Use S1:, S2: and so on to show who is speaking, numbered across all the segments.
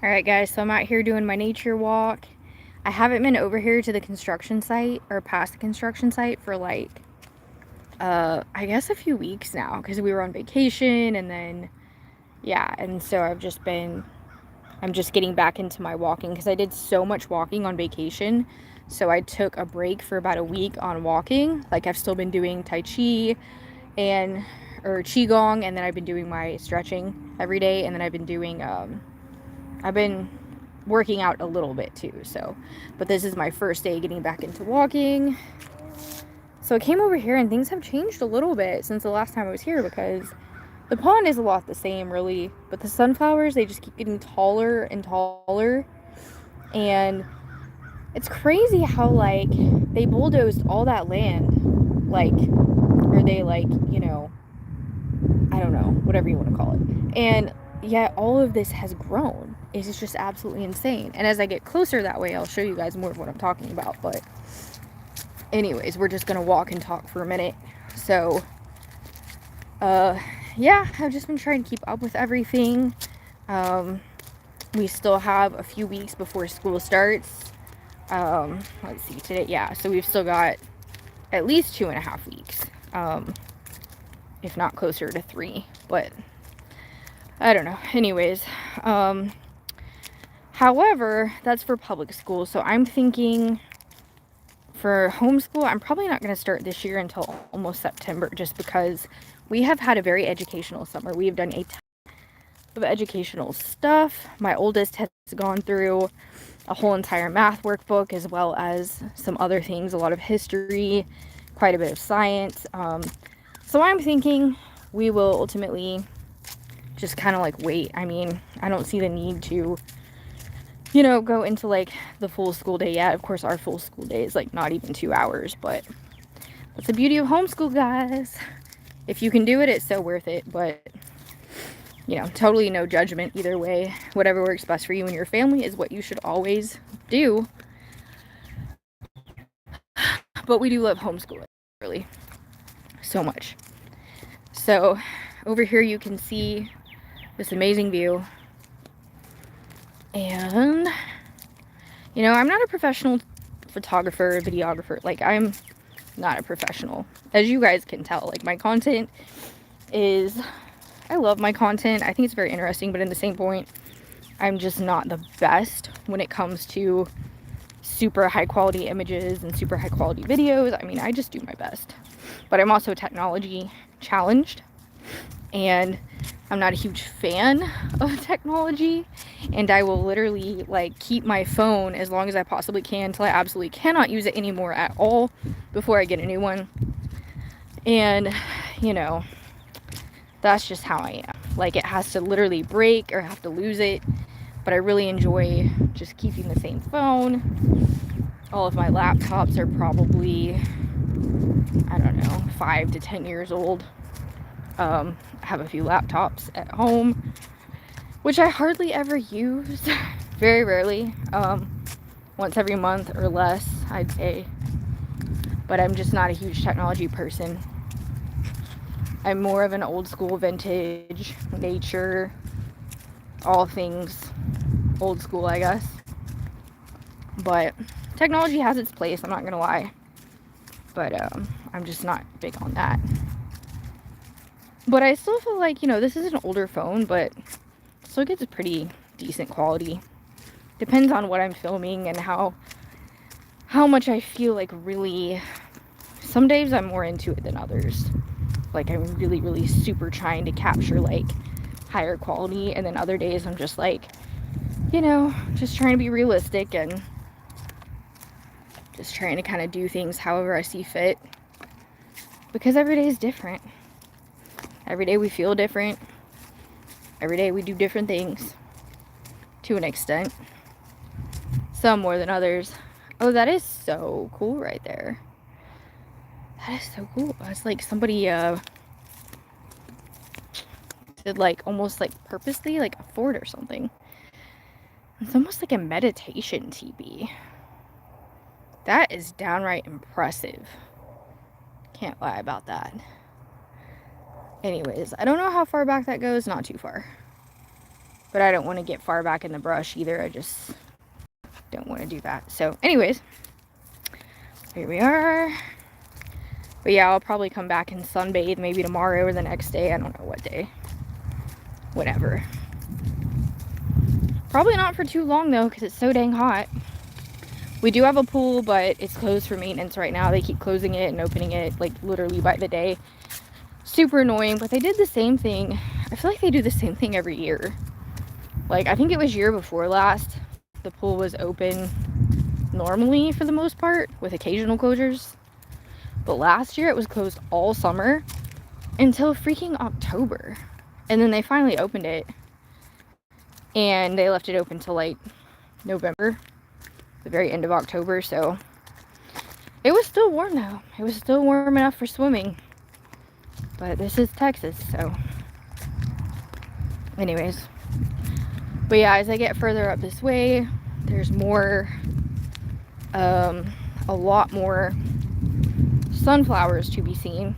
S1: Alright guys, so I'm out here doing my nature walk. I haven't been over here to the construction site or past the construction site for like I guess a few weeks now because we were on vacation and then yeah, and so I'm just getting back into my walking because I did so much walking on vacation. So I took a break for about a week on walking. Like I've still been doing Tai Chi and or Qigong, and then I've been doing my stretching every day, and then I've been working out a little bit too. So, but this is my first day getting back into walking. So I came over here and things have changed a little bit since the last time I was here because the pond is a lot the same really, but the sunflowers, they just keep getting taller and taller. And it's crazy how like they bulldozed all that land, like, or they like, I don't know, whatever you want to call it. And yet all of this has grown. It's just absolutely insane. And as I get closer that way, I'll show you guys more of what I'm talking about. But anyways, we're just gonna walk and talk for a minute. So yeah, I've just been trying to keep up with everything. We still have a few weeks before school starts. Let's see, today, yeah, so we've still got at least 2.5 weeks, if not closer to 3, but I don't know. Anyways, however, that's for public school. So I'm thinking for homeschool, I'm probably not going to start this year until almost September just because we have had a very educational summer. We have done a ton of educational stuff. My oldest has gone through a whole entire math workbook as well as some other things, a lot of history, quite a bit of science. So I'm thinking we will ultimately just kind of like wait. I mean, I don't see the need to, go into like the full school day yet. Of course, our full school day is like not even 2 hours, but that's the beauty of homeschool, guys. If you can do it, it's so worth it. But, totally no judgment either way. Whatever works best for you and your family is what you should always do. But we do love homeschooling, really, so much. So over here you can see this amazing view. And, I'm not a professional photographer, videographer. Like, I'm not a professional. As you guys can tell, like, my content is, I love my content. I think it's very interesting, but in the same point, I'm just not the best when it comes to super high quality images and super high quality videos. I mean, I just do my best. But I'm also technology challenged, and I'm not a huge fan of technology, and I will literally like keep my phone as long as I possibly can until I absolutely cannot use it anymore at all before I get a new one. And that's just how I am. Like, it has to literally break or I have to lose it, but I really enjoy just keeping the same phone. All of my laptops are probably, I don't know, 5 to 10 years old. I have a few laptops at home, which I hardly ever use. Very rarely. Once every month or less, I'd say. But I'm just not a huge technology person. I'm more of an old school, vintage, nature, all things old school, I guess. But technology has its place, I'm not gonna lie. But I'm just not big on that. But I still feel like, this is an older phone, but still gets a pretty decent quality. Depends on what I'm filming and how much I feel like really. Some days I'm more into it than others. Like, I'm really, really super trying to capture like higher quality, and then other days I'm just like, just trying to be realistic and just trying to kind of do things however I see fit. Because every day is different. Every day we feel different. Every day we do different things to an extent. Some more than others. Oh, that is so cool right there. That is so cool. It's like somebody did like almost like purposely like a fort or something. It's almost like a meditation teepee. That is downright impressive. Can't lie about that. Anyways, I don't know how far back that goes. Not too far. But I don't want to get far back in the brush either. I just don't want to do that. So anyways, here we are. But yeah, I'll probably come back and sunbathe maybe tomorrow or the next day. I don't know what day. Whatever. Probably not for too long though, because it's so dang hot. We do have a pool, but it's closed for maintenance right now. They keep closing it and opening it like literally by the day. Super annoying, but they did the same thing. I feel like they do the same thing every year. Like, I think it was year before last, the pool was open normally for the most part, with occasional closures. But last year it was closed all summer until freaking October. And then they finally opened it. And they left it open till like November, the very end of October. So it was still warm though. It was still warm enough for swimming. But this is Texas, so anyways. But yeah, as I get further up this way, there's more, a lot more sunflowers to be seen.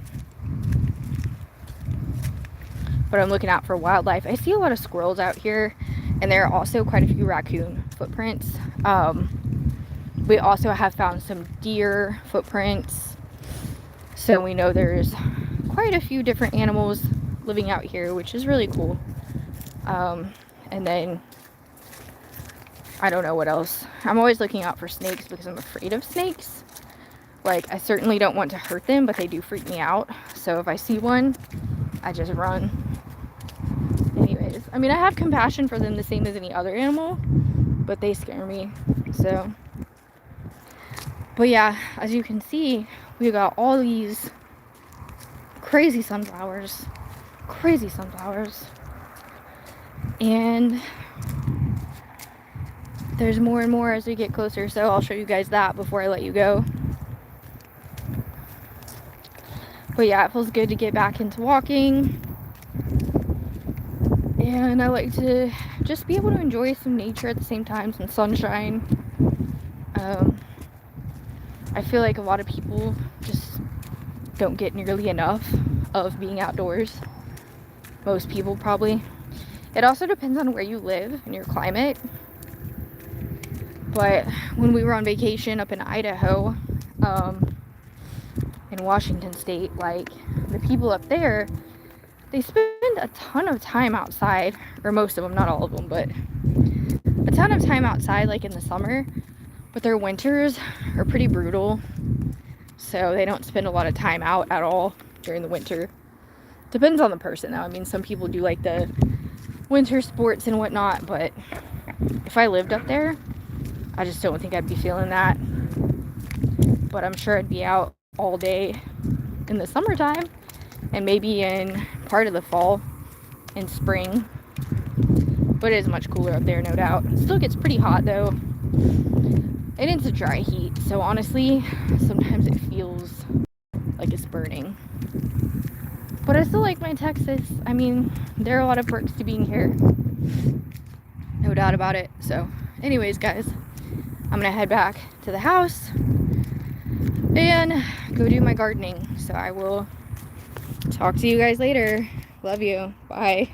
S1: But I'm looking out for wildlife. I see a lot of squirrels out here, and there are also quite a few raccoon footprints. We also have found some deer footprints, so we know there's quite a few different animals living out here, which is really cool. And then I don't know what else. I'm always looking out for snakes because I'm afraid of snakes. Like, I certainly don't want to hurt them, but they do freak me out. So if I see one, I just run. Anyways, I mean, I have compassion for them the same as any other animal, but they scare me. So, but yeah, as you can see, we got all these crazy sunflowers. Crazy sunflowers. And there's more and more as we get closer, so I'll show you guys that before I let you go. But yeah, it feels good to get back into walking. And I like to just be able to enjoy some nature at the same time, some sunshine. I feel like a lot of people just don't get nearly enough of being outdoors. Most people probably. It also depends on where you live and your climate. But when we were on vacation up in Idaho, in Washington State, like, the people up there, they spend a ton of time outside, or most of them, not all of them, but a ton of time outside, like in the summer. But their winters are pretty brutal, so they don't spend a lot of time out at all during the winter. Depends on the person though. I mean, some people do like the winter sports and whatnot, but if I lived up there, I just don't think I'd be feeling that. But I'm sure I'd be out all day in the summertime, and maybe in part of the fall and spring. But it is much cooler up there, no doubt. It still gets pretty hot though, and it's a dry heat, so honestly sometimes it feels like it's burning. But I still like my Texas. I mean, there are a lot of perks to being here, no doubt about it. So anyways, guys, I'm gonna head back to the house and go do my gardening. So I will talk to you guys later. Love you. Bye.